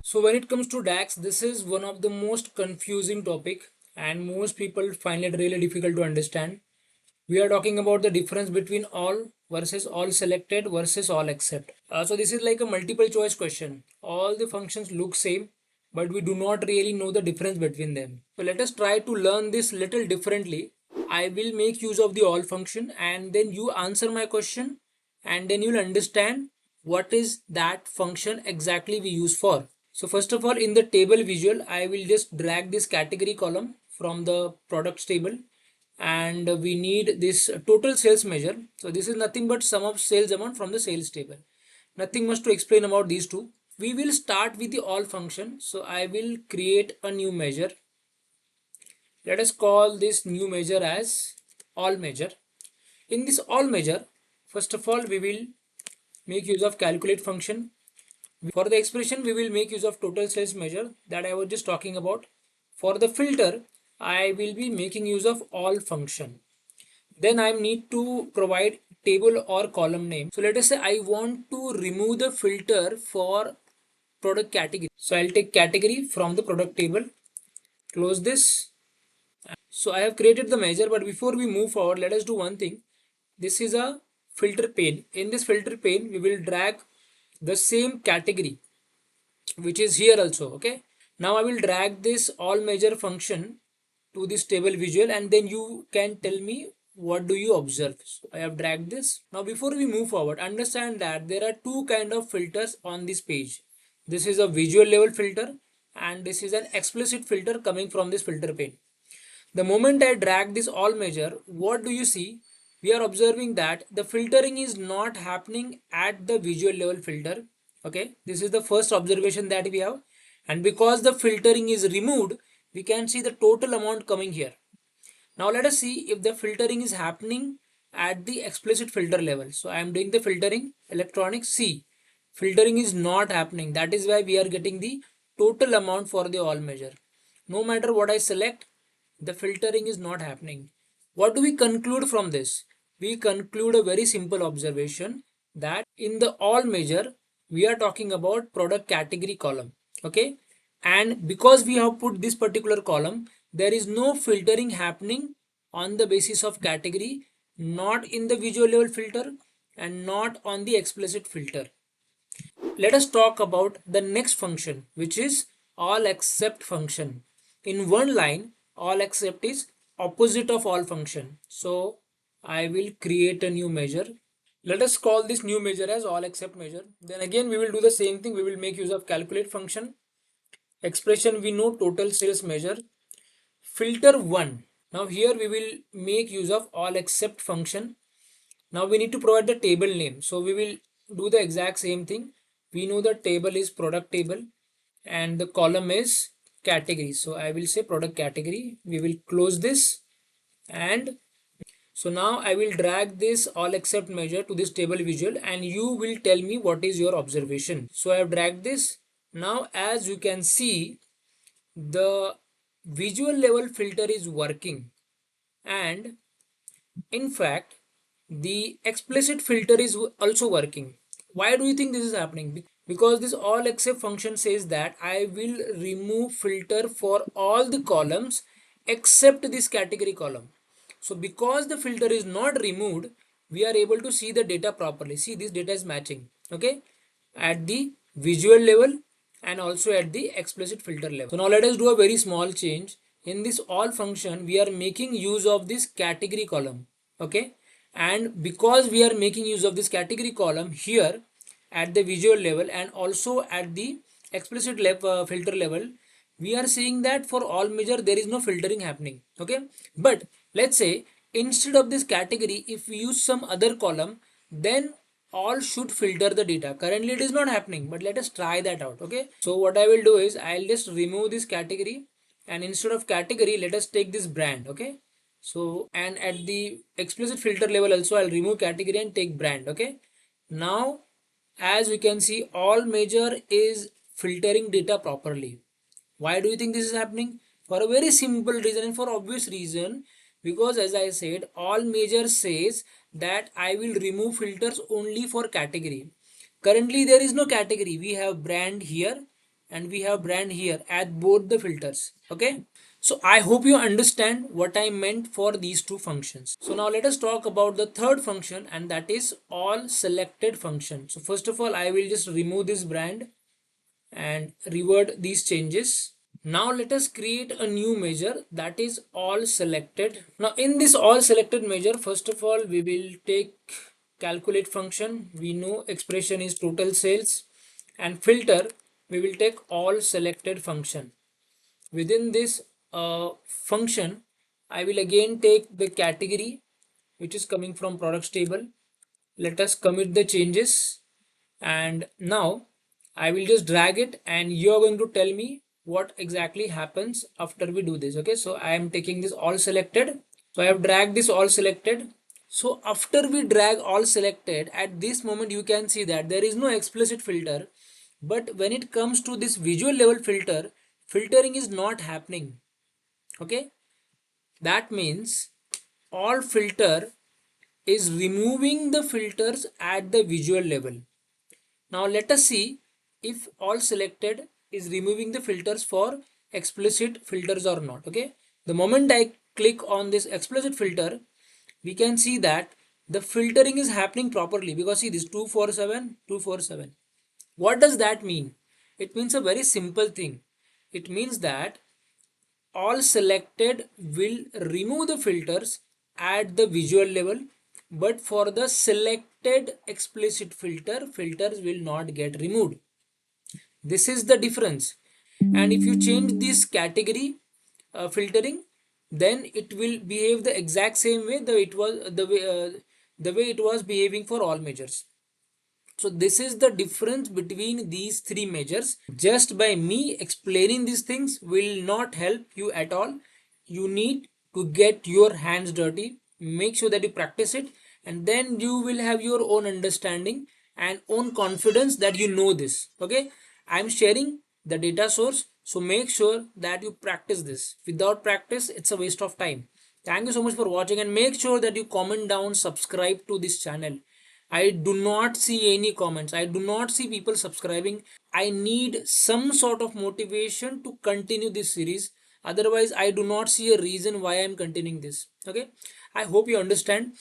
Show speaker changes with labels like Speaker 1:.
Speaker 1: So when it comes to DAX, this is one of the most confusing topic and most people find it really difficult to understand. We are talking about the difference between all versus all selected versus all except. So this is like a multiple choice question. All the functions look same, but we do not really know the difference between them. So let us try to learn this little differently. I will make use of the all function and then you answer my question and then you'll understand what is that function exactly we use for. So first of all, in the table visual, I will just drag this category column from the products table and we need this total sales measure. So this is nothing but sum of sales amount from the sales table. Nothing much to explain about these two. We will start with the all function. So I will create a new measure. Let us call this new measure as all measure. In this all measure, first of all, we will make use of calculate function. For the expression, we will make use of total sales measure that I was just talking about. For the filter, I will be making use of all function. Then I need to provide table or column name. So let us say I want to remove the filter for product category. So I'll take category from the product table, close this. So I have created the measure, but before we move forward, let us do one thing. This is a filter pane. In this filter pane, we will drag the same category, which is here also. Okay. Now I will drag this all measure function to this table visual and then you can tell me what do you observe. So I have dragged this. Now before we move forward, understand that there are two kind of filters on this page. This is a visual level filter and this is an explicit filter coming from this filter pane. The moment I drag this all measure, what do you see? We are observing that the filtering is not happening at the visual level filter. Okay, this is the first observation that we have. And because the filtering is removed, we can see the total amount coming here. Now let us see if the filtering is happening at the explicit filter level. So I am doing the filtering, electronics, C. Filtering is not happening. That is why we are getting the total amount for the all measure. No matter what I select, the filtering is not happening. What do we conclude from this? We conclude a very simple observation that in the all measure, we are talking about product category column. Okay. And because we have put this particular column, there is no filtering happening on the basis of category, not in the visual level filter and not on the explicit filter. Let us talk about the next function, which is all except function. In one line, all except is opposite of all function. So I will create a new measure. Let us call this new measure as all except measure. Then again, we will do the same thing. We will make use of calculate function. Expression we know total sales measure. Filter 1. Now here we will make use of all except function. Now we need to provide the table name. So we will do the exact same thing. We know the table is product table and the column is category. So I will say product category. We will close this and so now I will drag this all except measure to this table visual and you will tell me what is your observation. So I have dragged this. Now as you can see, the visual level filter is working and in fact the explicit filter is also working. Why do you think this is happening? Because this all except function says that I will remove filter for all the columns except this category column. So because the filter is not removed, we are able to see the data properly. See, this data is matching, okay, at the visual level and also at the explicit filter level. So now let us do a very small change. In this all function, we are making use of this category column, okay, and because we are making use of this category column here at the visual level and also at the explicit level, filter level, we are seeing that for all measure there is no filtering happening, okay. But let's say instead of this category, if we use some other column, then all should filter the data. Currently it is not happening, but let us try that out, okay. So what I will do is I'll just remove this category and instead of category, let us take this brand, okay. So and at the explicit filter level also I'll remove category and take brand, okay. Now as we can see, all measure is filtering data properly. Why do you think this is happening? For a very simple reason and for obvious reason, because as I said, all measure says that I will remove filters only for category. Currently there is no category. We have brand here and we have brand here at both the filters. Okay, so I hope you understand what I meant for these two functions. So now let us talk about the third function, and that is all selected function. So first of all, I will just remove this brand and revert these changes. Now let us create a new measure, that is all selected. Now in this all selected measure, first of all, we will take calculate function. We know expression is total sales, and filter, we will take all selected function. Within this function, I will again take the category which is coming from products table. Let us commit the changes, and now I will just drag it, and you are going to tell me what exactly happens after we do this. Okay, so I am taking this all selected. So I have dragged this all selected. So after we drag all selected, at this moment you can see that there is no explicit filter, but when it comes to this visual level filter, filtering is not happening. Okay, that means all filter is removing the filters at the visual level. Now let us see if all selected is removing the filters for explicit filters or not. Okay, the moment I click on this explicit filter, we can see that the filtering is happening properly, because see this 247 247. What does that mean? It means a very simple thing. It means that all selected will remove the filters at the visual level, but for the selected explicit filter, filters will not get removed. This is the difference. And if you change this category filtering, then it will behave the exact same way the way it was behaving for all measures. So this is the difference between these three measures. Just by me explaining these things will not help you at all. You need to get your hands dirty. Make sure that you practice it, and then you will have your own understanding and own confidence that you know this. Okay, I'm sharing the data source, so make sure that you practice this. Without practice, it's a waste of time. Thank you so much for watching, and make sure that you comment down, subscribe to this channel. I do not see any comments. I do not see people subscribing. I need some sort of motivation to continue this series. Otherwise, I do not see a reason why I'm continuing this. Okay. I hope you understand.